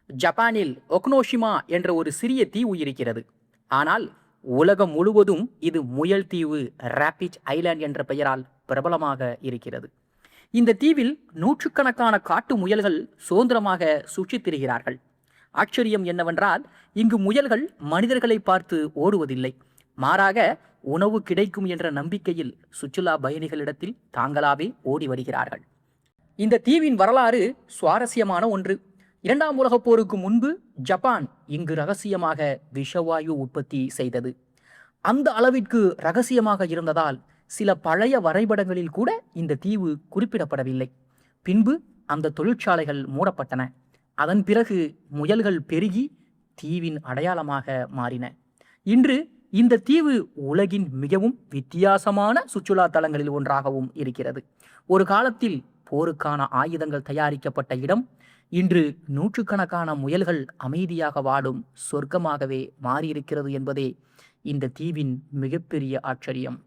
ஜப்பானில் ஒக்னோஷிமா என்ற ஒரு சிறிய தீவு இருக்கிறது. ஆனால் உலகம் முழுவதும் இது முயல் தீவு, ராபிட் ஐலாண்ட் என்ற பெயரால் பிரபலமாக இருக்கிறது. இந்த தீவில் நூற்றுக்கணக்கான காட்டு முயல்கள் சுதந்திரமாக சுற்றித் திரிகிறார்கள். ஆச்சரியம் என்னவென்றால், இங்கு முயல்கள் மனிதர்களை பார்த்து ஓடுவதில்லை. மாறாக உணவு கிடைக்கும் என்ற நம்பிக்கையில் சுற்றுலா பயணிகளிடத்தில் தாங்களாவே ஓடி வருகிறார்கள். இந்த தீவின் வரலாறு சுவாரஸ்யமான ஒன்று. இரண்டாம் உலகப் போருக்கு முன்பு ஜப்பான் இங்கு ரகசியமாக விஷவாயு உற்பத்தி செய்தது. அந்த அளவிற்கு ரகசியமாக இருந்ததால் சில பழைய வரைபடங்களில் கூட இந்த தீவு குறிப்பிடப்படவில்லை. பின்பு அந்த தொழிற்சாலைகள் மூடப்பட்டன. அதன் பிறகு முயல்கள் பெருகி தீவின் அடையாளமாக மாறின. இன்று இந்த தீவு உலகின் மிகவும் வித்தியாசமான சுற்றுலா தலங்களில் ஒன்றாகவும் இருக்கிறது. ஒரு காலத்தில் போருக்கான ஆயுதங்கள் தயாரிக்கப்பட்ட இடம் இன்று நூற்றுக்கணக்கான முயல்கள் அமைதியாக வாடும் சொர்க்கமாகவே மாறியிருக்கிறது என்பதே இந்த தீவின் மிகப்பெரிய ஆச்சரியம்.